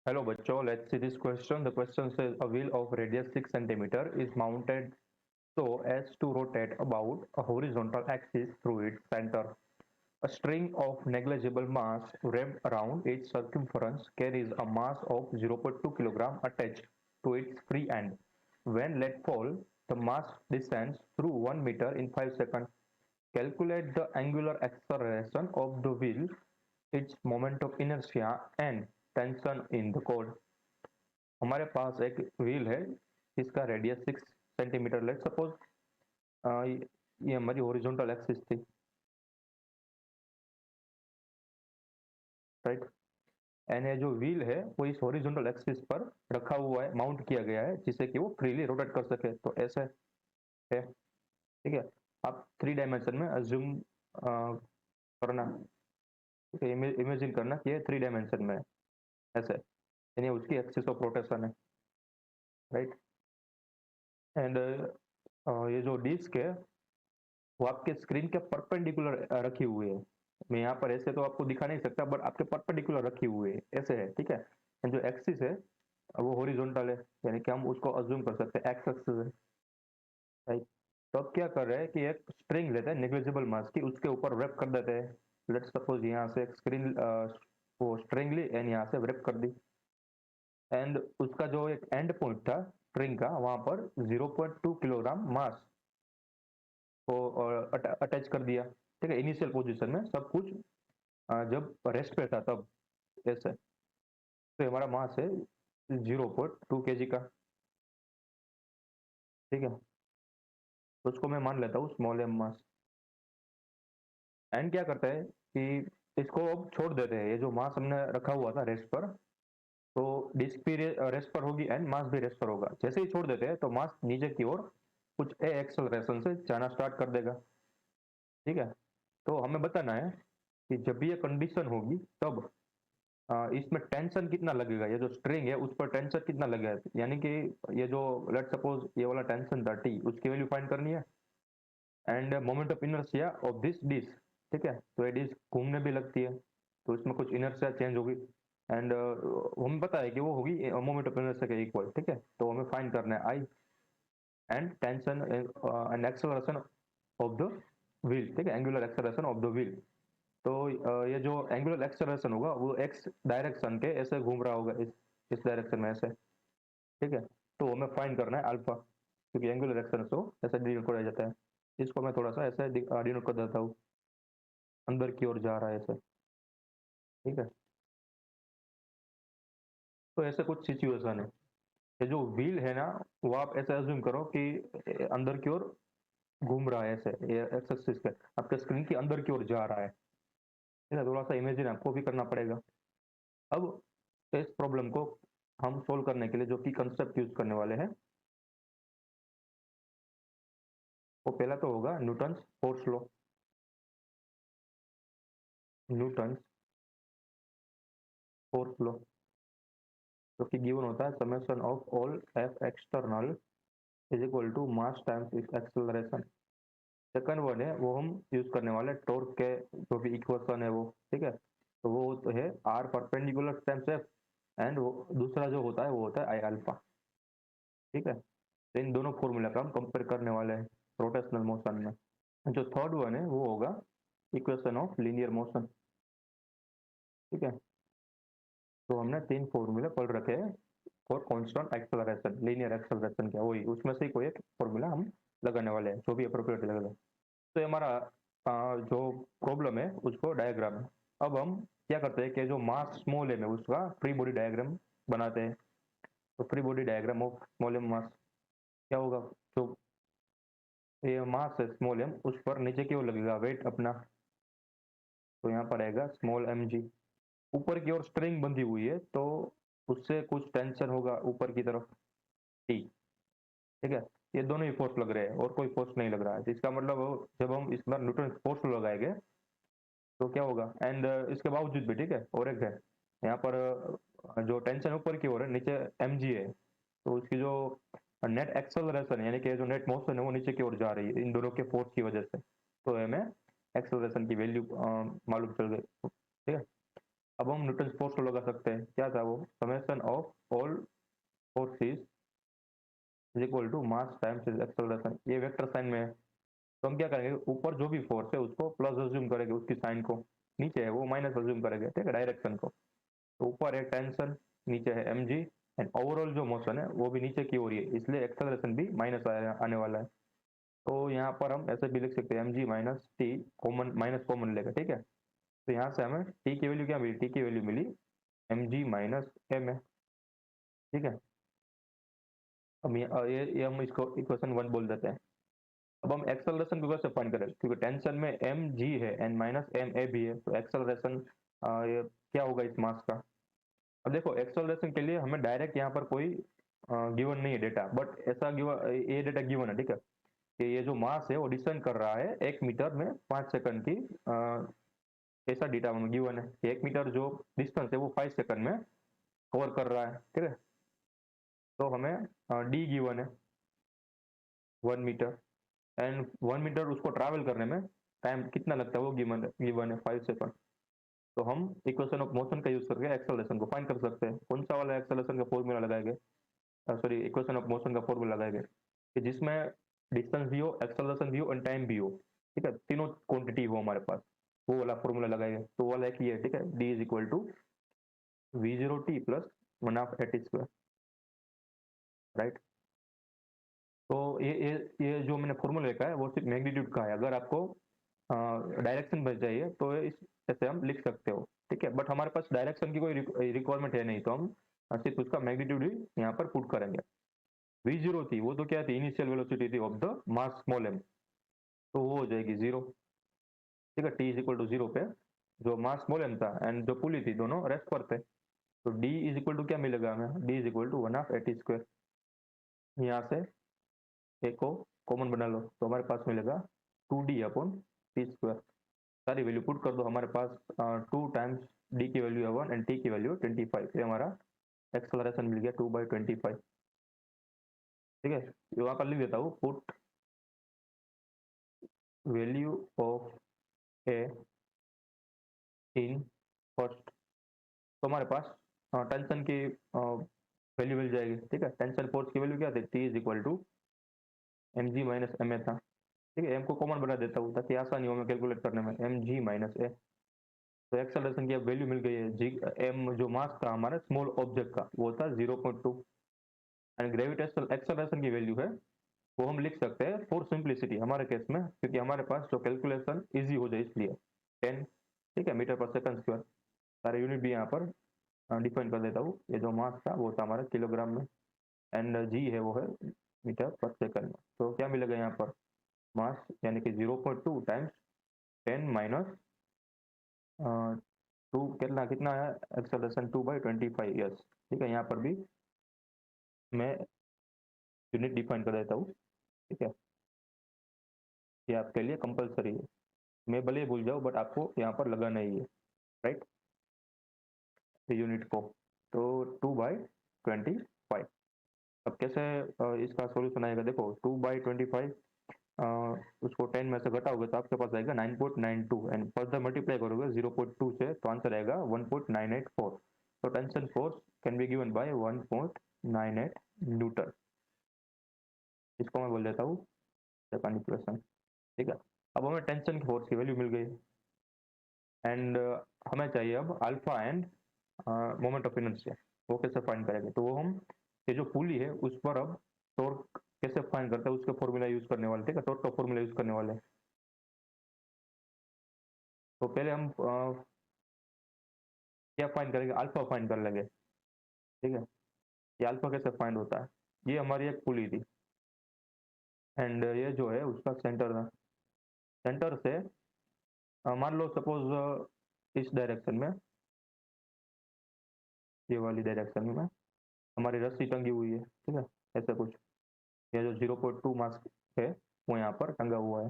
Hello बच्चों, let's see this question. The question says a wheel of radius 6 centimeter is mounted so as to rotate about a horizontal axis through its center. A string of negligible mass wrapped around its circumference carries a mass of 0.2 kg attached to its free end. When let fall, the mass descends through 1 meter in 5 seconds. Calculate the angular acceleration of the wheel, its moment of inertia and tension in the cord. हमारे पास एक wheel है इसका radius 6 centimetre. Let suppose ये हमारी horizontal axis थी, right. And ये जो wheel है वो इस हॉरिजॉन्टल एक्सिस पर रखा हुआ है, माउंट किया गया है, जिससे कि वो फ्रीली रोटेट कर सके। तो ऐसे है, ठीक है। आप 3 डायमेंशन में अज्यूम करना, इमेजिन करना कि ये 3 डायमेंशन में है, ऐसे, यानी उसकी एक्सिस ऑफ रोटेशन है, राइट। एंड ये जो डिस्क है वो आपके स्क्रीन के परपेंडिकुलर रखी हुई है। मैं यहाँ पर ऐसे तो आपको दिखा नहीं सकता, बट आपके परपेंडिकुलर रखी हुई है, ऐसे है, ठीक है। एंड जो एक्सिस है वो हॉरिजॉन्टल है, यानी कि हम उसको अज्यूम कर सकते हैं एक्स एक्सिस है, राइट। तो अब क्या कर रहे हैं कि एक स्ट्रिंग लेते हैं नेग्लिजिबल मास की, उसके ऊपर रैप कर देते हैं। लेट्स सपोज यहाँ से एक स्क्रीन वो स्ट्रिंग ली एंड यहाँ से रैप कर दी। एंड उसका जो एक एंड पॉइंट था स्ट्रिंग का, वहां पर 0.2 किलोग्राम मास को अटैच कर दिया, ठीक है। इनिशियल पोजीशन में सब कुछ जब रेस्ट पे था तब, ऐसे। तो हमारा मास है 0.2 kg का, ठीक है। तो उसको मैं मान लेता हूँ स्मॉल एम मास। एंड क्या करते हैं कि इसको अब छोड़ देते हैं, ये जो मास हमने रखा हुआ था रेस्ट पर, तो डिस्क भी रेस्ट पर होगी एंड मास भी रेस्ट पर होगा। जैसे ही छोड़ देते हैं तो मास नीचे की ओर कुछ ए एक्सेलरेशन से जाना स्टार्ट कर देगा, ठीक है। तो हमें बताना है कि जब भी ये कंडीशन होगी तब इसमें टेंशन कितना लगेगा, ये जो स्ट्रिंग है उस पर टेंशन कितना लगेगा। यानी कि ये जो लेट सपोज ये वाला टेंशन था टी, उसकी वैल्यू फाइंड करनी है। And moment of inertia of this disc, ठीक है। तो ये डिस्क घूमने भी लगती है, तो इसमें कुछ इनर्शिया चेंज होगी। एंड हमें पता है कि वो होगी मोमेंट ऑफ इनर्शिया के इक्वल, ठीक है। तो हमें फाइंड करना है I and tension and acceleration of the wheel, ठीक है, angular acceleration of the wheel. तो ये जो एंगुलर एक्सेलरेशन होगा वो एक्स डायरेक्शन के ऐसे घूम रहा होगा, इस डायरेक्शन में ऐसे, ठीक है। तो हमें फाइंड करना है अल्फा, क्योंकि एंगुलर एक्सेलरेशन को ऐसे डिनोट किया जाता है। इसको मैं थोड़ा सा ऐसे डिनोट कर देता हूँ, अंदर की ओर जा रहा है ऐसे, ठीक है। तो ऐसे कुछ सिचुएशन है। ये जो व्हील है ना, वो आप ऐसे अज्यूम करो कि अंदर की ओर घूम रहा है, ऐसे ये एक्स एक्सिस पे आपके स्क्रीन की अंदर की ओर जा रहा है, ठीक है। थोड़ा सा इमेजिन आपको भी करना पड़ेगा। अब इस प्रॉब्लम को हम सोल्व करने के लिए जो की कंसेप्ट यूज करने वाले हैं, वो पहला तो होगा Newton force law. Newton force law जो कि गिवन होता है summation of all F external is equal to mass times acceleration. Second one है वो हम यूज करने वाले टॉर्क के जो भी इक्वेशन है वो, ठीक है। तो वो तो है R perpendicular times F, and वो दूसरा जो होता है वो होता है आई अल्फा, ठीक है। तो इन दोनों फॉर्मूला का हम कंपेयर करने वाले हैं रोटेशनल मोशन में। जो थर्ड वन है वो होगा इक्वेशन ऑफ लीनियर मोशन, ठीक है। तो हमने 3 फॉर्मूले पढ़ रखे हैं for constant acceleration, linear acceleration क्या वही, उसमें से कोई एक फॉर्मूला हम लगाने वाले हैं जो भी अप्रोप्रिएट लगेगा। तो ये हमारा जो प्रॉब्लम है उसको डायग्राम है। अब हम क्या करते हैं कि जो मास स्मॉल एम है उसका फ्री बॉडी डायग्राम बनाते हैं। तो free body diagram of small M mass क्या होगा, जो ये मास है स्मॉल एम उस पर नीचे की ओर लगेगा वेट अपना, तो यहाँ पर आएगा स्मॉल एम जी। ऊपर की ओर स्ट्रिंग बंधी हुई है तो उससे कुछ टेंशन होगा ऊपर की तरफ टी, ठीक है। ये दोनों ही फोर्स लग रहे हैं और कोई फोर्स नहीं लग रहा है, इसका मतलब जब हम इस बार न्यूटन फोर्स लगाएंगे तो क्या होगा। एंड इसके बावजूद भी, ठीक है, और एक है यहाँ पर जो टेंशन ऊपर की ओर है, नीचे एम जी है, तो उसकी जो नेट एक्सेलरेशन यानी कि जो नेट मोशन है वो नीचे की ओर जा रही है इन दोनों के फोर्स की वजह से। तो हमें एक्सेलरेशन की वैल्यू मालूम चल गई, ठीक है। अब हम न्यूटन फोर्स को लगा सकते हैं। क्या था वो? Summation of all forces is equal to mass times acceleration. ये वेक्टर साइन में है, तो हम क्या करेंगे, ऊपर जो भी फोर्स है उसको प्लस अज्यूम करेंगे उसकी साइन को, नीचे है वो माइनस अज्यूम करेंगे, ठीक है, डायरेक्शन को। तो ऊपर है टेंशन, नीचे है एम जी, एंड ओवरऑल जो मोशन है वो भी नीचे की ओर ही है, इसलिए एक्सेलरेशन भी माइनस आने वाला है। तो यहाँ पर हम ऐसे भी लिख सकते हैं M G minus T, common minus common लेगा, ठीक है। तो यहाँ से हमें टी की वैल्यू क्या मिली? टी की वैल्यू मिली एम जी माइनस एम है, ठीक है। अब ये हम इसको इक्वेशन 1 बोल देते हैं। अब हम एक्सेलरेशन को कैसे फाइंड करें, क्योंकि टेंशन में एम जी है एंड माइनस एम ए भी है, तो एक्सेलरेशन ये क्या होगा इस मास का? अब देखो, एक्सेलरेशन के लिए हमें डायरेक्ट यहाँ पर कोई गिवन नहीं है डेटा, बट ऐसा गिवन, ये डेटा गिवन है, ठीक है, कि ये जो मास है वो डिस्टेंस कर रहा है 1 मीटर में 5 सेकंड की, ऐसा डेटा हमें गिवन है कि 1 मीटर जो डिस्टेंस है वो 5 सेकंड में कवर कर रहा है, ठीक है। तो हमें डी गिवन है 1 मीटर, एंड 1 मीटर उसको ट्रैवल करने में टाइम कितना लगता है वो गिवन है 5 सेकंड। तो हम इक्वेशन ऑफ मोशन का यूज करके एक्सेलरेशन को फाइंड कर सकते हैं। कौन सा वाला एक्सेलरेशन का फॉर्मूला लगाएंगे, सॉरी इक्वेशन ऑफ मोशन का फॉर्मूला लगाएंगे, कि जिसमें डिस्टेंस भी हो, एक्सेलरेशन भी हो एंड टाइम भी हो, ठीक है, तीनों क्वांटिटी हो हमारे पास, वो वाला फॉर्मूला लगाएंगे। तो वो वाला एक ही है, ठीक है, D is equal to V zero T plus 1/8 square, right. तो ये जो मैंने फॉर्मूला लिखा है वो सिर्फ मैग्नीट्यूड का है। अगर आपको डायरेक्शन बच चाहिए तो इस ऐसे हम लिख सकते हो, ठीक है, बट हमारे पास डायरेक्शन की कोई रिक्वायरमेंट है नहीं, तो हम सिर्फ उसका मैग्नीट्यूड ही यहाँ पर पुट करेंगे। वी जीरो थी वो तो क्या थी, इनिशियल वेलोसिटी थी of the mass small M, तो वो हो जाएगी 0, ठीक है। टी इज इक्वल टू 0 पे जो मास स्मॉल एम था एंड जो पुली थी दोनों रेस्ट पर थे, तो डी इज इक्वल टू क्या मिलेगा हमें? D is equal to 1/8 square. यहाँ से एक को कॉमन बना लो तो हमारे पास मिलेगा 2D अपॉन टी स्क्वायर। सारी वैल्यू पुट कर दो, हमारे पास 2 टाइम्स डी की वैल्यू है 1 एंड टी की वैल्यू 25, ये हमारा एक्सेलरेशन मिल गया 2/25, ठीक है। वहाँ पर लिख देता हूँ, put value of A in first. तो हमारे पास टेंशन की वैल्यू मिल जाएगी, ठीक है। टेंशन फोर्स की वैल्यू क्या थी? T is equal to M G minus M A था, ठीक है। एम को कॉमन बना देता हूँ ताकि आसानी हो हमें कैलकुलेट करने में, एम जी माइनस ए। तो एक्सेलरेशन की अब वैल्यू मिल गई है, जी एम जो मास था हमारे स्मॉल ऑब्जेक्ट का वो था 0.2, एंड ग्रेविटेशनल एक्सेलरेशन की वैल्यू है वो हम लिख सकते हैं फॉर सिंप्लिसिटी हमारे केस में, क्योंकि हमारे पास जो कैलकुलेशन इजी हो जाए इसलिए 10, ठीक है, मीटर पर सेकंड स्क्वायर। सारे यूनिट भी यहाँ पर डिफाइन कर देता हूँ। ये जो मास था वो था हमारा किलोग्राम में, एंड जी है वो है मीटर पर सेकंड में। तो क्या मिलेगा यहाँ पर? मास यानी कि 0.2 टाइम्स 10 माइनस 2, कितना कितना है एक्सेलरेशन? 2/25, यस, ठीक है। यहाँ पर भी मैं यूनिट डिफाइन कर देता हूँ, ठीक है, ये आपके लिए कंपलसरी है। मैं भले ही भूल जाऊँ बट आपको यहाँ पर लगाना ही है, राइट, यूनिट को। तो 2/25। अब कैसे इसका सॉल्यूशन आएगा? देखो 2/25 उसको 10 में से घटाओगे तो आपके पास आएगा 9.92, एंड फर्दर मल्टीप्लाई करोगे 0.2 से तो आंसर आएगा 1.984। तो tension force can be given by 1.98 Newton. इसको मैं बोल देता हूँ सेकंड इक्वेशन, ठीक है। अब हमें टेंशन फोर्स की वैल्यू मिल गई, एंड हमें चाहिए अब alpha and moment of inertia, वो कैसे फाइंड करेंगे? तो वो हम ये जो पुली है उस पर अब टॉर्क कैसे फाइंड करते हैं उसका फॉर्मूला यूज करने वाले, ठीक है, टॉर्क का फॉर्मूला यूज करने वाले। तो पहले हम क्या फाइंड करेंगे? अल्फा फाइंड कर लेंगे, ठीक है। ये अल्फा कैसे फाइंड होता है? ये हमारी एक पुली थी, एंड ये जो है उसका सेंटर था। सेंटर से मान लो सपोज इस डायरेक्शन में, ये वाली डायरेक्शन में हमारी रस्सी टंगी हुई है, ठीक है, ऐसा कुछ। ये जो 0.2 मास है वो यहाँ पर टंगा हुआ है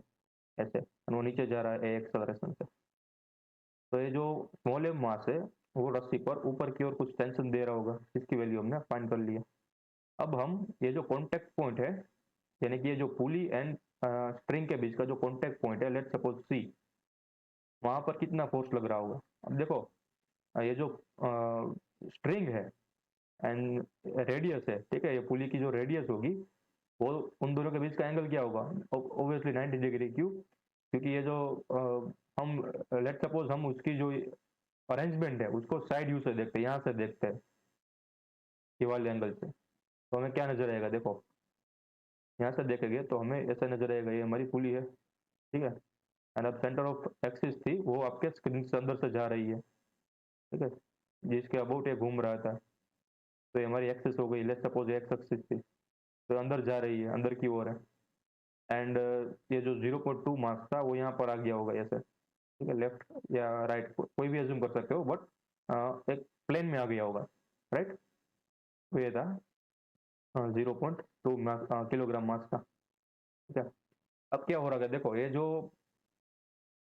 ऐसे, और वो नीचे जा रहा है एक्सेलरेशन से। तो ये जो स्मॉल एम मास है वो रस्सी पर ऊपर की ओर कुछ टेंशन दे रहा होगा, इसकी वैल्यू हमने फाइंड कर ली है। अब हम ये जो कॉन्टेक्ट पॉइंट है, यानी कि ये जो पुली एंड स्ट्रिंग के बीच का जो कॉन्टेक्ट पॉइंट है, लेट सपोज सी, वहां पर कितना फोर्स लग रहा होगा? अब देखो ये जो स्ट्रिंग है एंड रेडियस है, ठीक है, ये पुली की जो रेडियस होगी वो उन दोनों के बीच का एंगल क्या होगा, ऑब्वियसली 90 डिग्री। क्यों? क्योंकि ये जो हम लेट सपोज हम उसकी जो अरेंजमेंट है उसको साइड व्यू से देखते हैं, यहाँ से देखते हैं ये वाले एंगल से, तो हमें क्या नजर आएगा, देखो यहाँ से देखेंगे तो हमें ऐसा नजर आएगा, ये हमारी पुली है, ठीक है, एंड अब सेंटर ऑफ एक्सिस थी वो आपके स्क्रीन से अंदर से जा रही है, ठीक है, जिसके अबाउट ये घूम रहा था, तो ये हमारी एक्सिस हो गई, लेट सपोज एक्स एक्सिस थी, तो अंदर जा रही है, अंदर की ओर है, एंड ये जो 0.2 मास था वो यहाँ पर आ गया होगा ऐसे, ठीक है, लेफ्ट या राइट कोई भी एज्यूम कर सकते हो, बट एक प्लेन में आ गया होगा, राइट, तो ये था 0.2 किलोग्राम मास का, ठीक है। अब क्या हो रहा है, देखो ये जो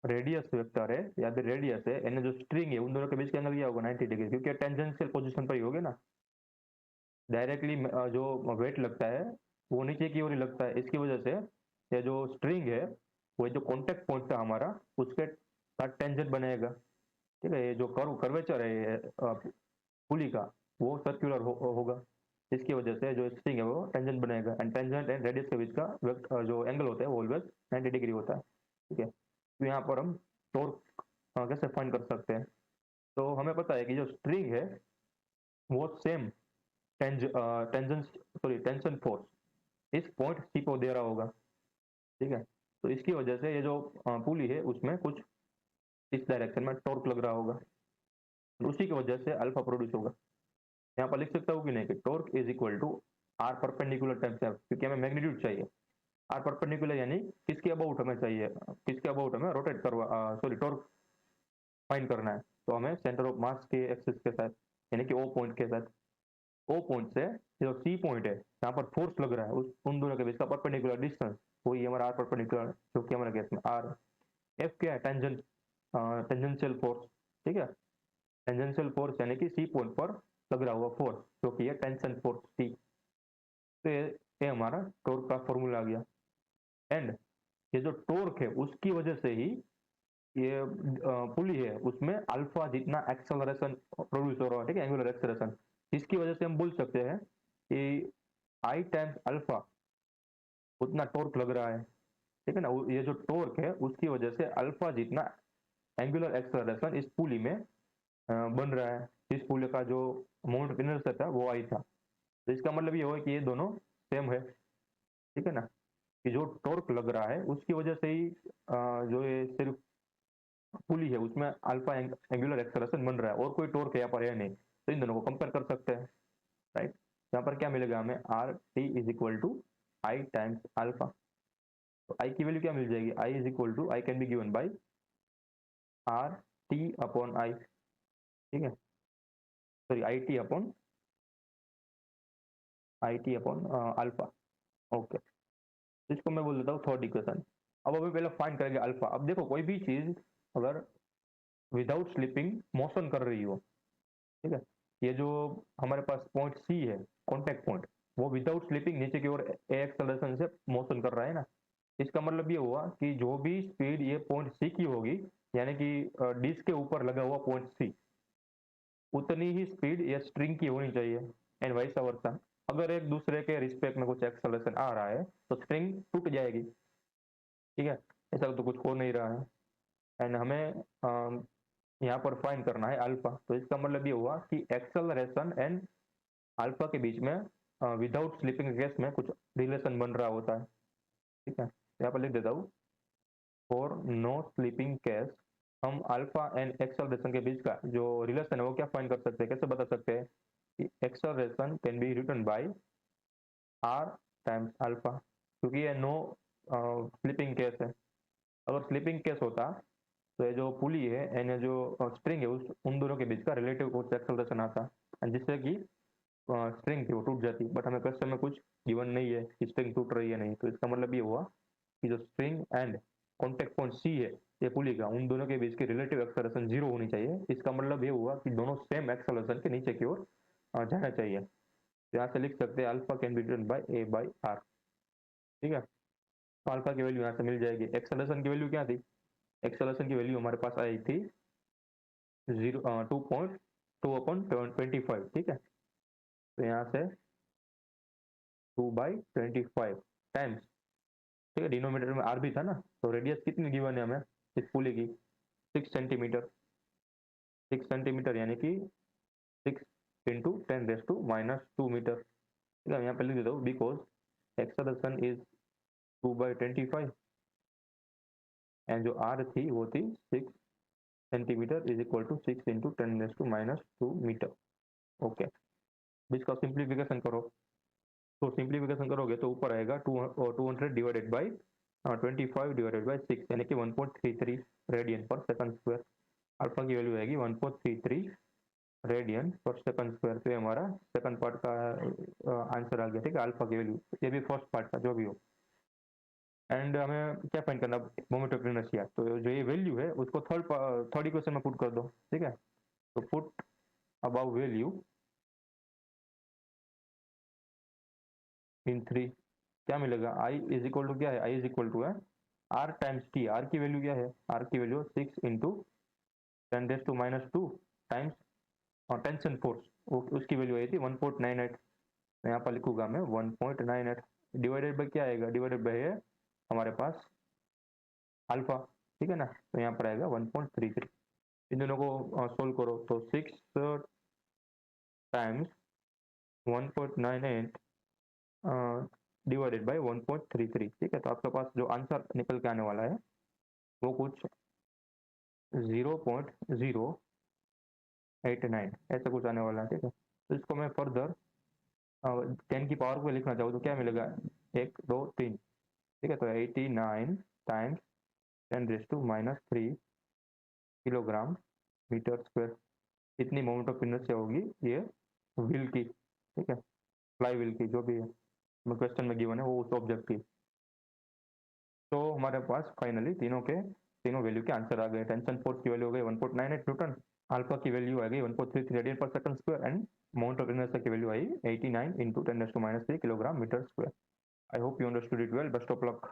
रेडियस वेक्टर है या फिर रेडियस है, यानी जो स्ट्रिंग है उन दोनों के बीच का एंगल क्या होगा, 90 डिग्री, क्योंकि टेंजेंशियल पोजीशन पर ही होगे ना, डायरेक्टली जो वेट लगता है वो नीचे की ओर ही लगता है, इसकी वजह से ये जो स्ट्रिंग है वो जो कॉन्टेक्ट पॉइंट था हमारा उसके साथ टेंजेंट बनेगा, ठीक है, ये जो कर्वेचर है ये पुली का वो सर्कुलर होगा, इसकी वजह से जो स्ट्रिंग है वो टेंजेंट बनेगा, एंड टेंजेंट एंड रेडियस के बीच का जो एंगल होता है वो ऑलवेज 90 डिग्री होता है, ठीक है। तो यहाँ पर हम टॉर्क कैसे फाइंड कर सकते हैं, तो हमें पता है कि जो स्ट्रिंग है वो same tangents sorry tension force इस पॉइंट सी को दे रहा होगा, ठीक है, तो इसकी वजह से ये जो पुली है उसमें कुछ इस डायरेक्शन में टॉर्क लग रहा होगा, उसी की वजह से अल्फा प्रोड्यूस होगा। यहाँ पर लिख सकता हूँ कि नहीं कि torque is equal to R perpendicular times F, क्योंकि हमें मैग्नीट्यूड चाहिए, आर परपेंडिकुलर यानी किसके अबाउट हमें चाहिए, किसके अबाउट हमें रोटेट करवा सॉरी टॉर्क फाइंड करना है, तो हमें सेंटर ऑफ मास के एक्सिस के साथ यानी कि ओ पॉइंट के साथ, ओ पॉइंट से जो सी पॉइंट है जहाँ पर फोर्स लग रहा है उस उन दोनों के बीच का परपेंडिकुलर डिस्टेंस वही हमारा आर परपेंडिकुलर, जो कि हमारे केस में आर, एफ क्या है, टेंजेंशियल फोर्स, ठीक है, टेंजेंशियल फोर्स यानी कि सी पॉइंट पर लग रहा हुआ फोर्स जो कि है टेंशन फोर्स टी, तो ये हमारा टॉर्क का फॉर्मूला आ गया, एंड ये जो टॉर्क है उसकी वजह से ही ये पुली है उसमें अल्फा जितना एक्सेलरेशन प्रोड्यूस हो रहा है, ठीक है, एंगुलर एक्सेलरेशन, इसकी वजह से हम बोल सकते हैं कि आई टाइम्स अल्फा उतना टॉर्क लग रहा है, ठीक है ना, ये जो टॉर्क है उसकी वजह से अल्फा जितना एंगुलर एक्सेलरेशन इस पुली में बन रहा है, इस पुली का जो मोमेंट ऑफ इनर्शिया था वो आई था, तो इसका मतलब ये हुआ कि ये दोनों सेम है, ठीक है ना, कि जो टॉर्क लग रहा है उसकी वजह से ही जो ये सिर्फ पुली है उसमें अल्फा एंगुलर एक्सेलरेशन बन रहा है, और कोई टॉर्क यहाँ पर है नहीं, तो इन दोनों को कंपेयर कर सकते हैं, राइट। यहाँ पर क्या मिलेगा हमें, R T is equal to I times alpha, तो आई की वैल्यू क्या मिल जाएगी, I is equal to I can be given by R T upon I, ठीक है, sorry I T upon alpha, okay, इसको मैं बोल देता हूँ थर्ड इक्वेशन। अब अभी पहले फाइंड करेंगे अल्फा। अब देखो कोई भी चीज अगर विदाउट स्लिपिंग मोशन कर रही हो, ठीक है, ये जो हमारे पास पॉइंट सी है कॉन्टेक्ट पॉइंट, वो विदाउट स्लिपिंग नीचे की ओर ए एक्सेलरेशन से मोशन कर रहा है ना, इसका मतलब ये हुआ कि जो भी स्पीड ये पॉइंट सी की होगी, यानी कि डिस्क के ऊपर लगा हुआ पॉइंट सी, उतनी ही स्पीड ये स्ट्रिंग की होनी चाहिए, एंड वाइस वर्सा, अगर एक दूसरे के रिस्पेक्ट में कुछ एक्सेलरेशन आ रहा है तो स्ट्रिंग टूट जाएगी, ठीक है, ऐसा तो कुछ हो नहीं रहा है, एंड हमें यहाँ पर फाइंड करना है अल्फा, तो इसका मतलब ये हुआ कि एक्सेलरेशन एंड अल्फा के बीच में विदाउट स्लिपिंग केस में कुछ रिलेशन बन रहा होता है, ठीक है, यहाँ पर लिख देता हूँ, फॉर नो स्लीपिंग केस हम अल्फा एंड एक्सेलरेशन के बीच का जो रिलेशन है वो क्या फाइंड कर सकते हैं, कैसे बता सकते हैं कि acceleration can be written by R times alpha, क्योंकि ये नो स्लीपिंग केस है, अगर स्लीपिंग केस होता तो ये जो पुली है एंड ये जो स्ट्रिंग है उस उन दोनों के बीच का रिलेटिव फोर्स एक्सेलरेशन आता, जिससे कि स्ट्रिंग थी वो टूट जाती, बट हमें क्वेश्चन में कुछ गिवन नहीं है कि स्ट्रिंग टूट रही है नहीं, तो इसका मतलब ये हुआ कि जो string and contact point C है ये पुली का, उन दोनों के बीच की रिलेटिव एक्सेलरेशन जीरो होनी चाहिए, इसका मतलब ये हुआ कि दोनों सेम एक्सेलरेशन के नीचे की ओर जाना चाहिए, तो यहाँ से लिख सकते हैं alpha can be written by A by R, ठीक है, तो अल्फा की वैल्यू यहाँ से मिल जाएगी, एक्सेलरेशन की वैल्यू क्या थी, एक्सेलरेशन की वैल्यू हमारे पास आई थी 2.25, ठीक है। तो यहाँ से 2/25 टाइम्स, ठीक है, डिनोमिनेटर में आर भी था ना, तो रेडियस कितनी गिवन है हमें इस पुली की, 6 सेंटीमीटर। 6 सेंटीमीटर यानी कि 6 × 10⁻² मीटर, ठीक है। यहाँ पे लिख देता हूँ बिकॉज एक्सेलरेशन इज 2/25 एंड जो आर थी वो थी 6 centimetre is equal to 6 × 10⁻² metre. Okay, इसका सिंप्लीफिकेशन करो, तो सिंप्लीफिकेशन करोगे तो ऊपर आएगा 200 डिवाइडेड बाई 25 डिवाइडेड बाई 6 यानी कि 1.33 radian per second square. Alpha की वैल्यू आएगी 1.33 रेडियन पर सेकंड स्क्वायर। तो ये हमारा सेकंड पार्ट का आंसर आ गया, ठीक है, अल्फा की वैल्यू। ये भी फर्स्ट पार्ट का जो भी हो। एंड हमें क्या फाइंड करना, मोमेंट ऑफ इनर्शिया। तो जो ये वैल्यू है उसको थर्ड इक्वेशन में पुट कर दो, ठीक है। तो पुट अबाउ वैल्यू इन 3, क्या मिलेगा, आई इज इक्वल टू क्या है, आई इज इक्वल टू है आर टाइम्स टी। आर की वैल्यू क्या है, आर की वैल्यू 6 × 10⁻² टाइम्स और टेंशन फोर्स, उसकी वैल्यू आई थी 1.98। यहाँ पर लिखूंगा मैं 1.98 डिवाइडेड बाई क्या आएगा, डिवाइडेड बाई है हमारे पास अल्फा, ठीक है ना। तो यहाँ पर आएगा 1.33। इन दोनों को सोल्व करो तो 6 टाइम्स 1.98 डिवाइडेड बाई 1.33, ठीक है। तो आपके पास जो आंसर निकल के आने वाला है वो कुछ 0.089 ऐसा कुछ आने वाला है, ठीक है। तो इसको मैं फर्दर 10 की पावर को लिखना चाहूँ तो क्या मिलेगा, 1 2 3, ठीक है। तो 89 टाइम्स 10⁻³ किलोग्राम मीटर स्क्वायर, इतनी मोमेंट ऑफ इनर्शिया होगी ये व्हील की, ठीक है, फ्लाई व्हील की, जो भी है क्वेश्चन में गिवन है वो उस ऑब्जेक्ट की। तो हमारे पास फाइनली तीनों वैल्यू के आंसर आ गए। टेंशन फोर्स की वैल्यू हो गई 1.98 न्यूटन, अल्फा की वैल्यू आ गई 1.33 radian per second square and moment of inertia की वैल्यू आई 89 × 10⁻³ kilogram metre square. I hope you understood it well. Best of luck.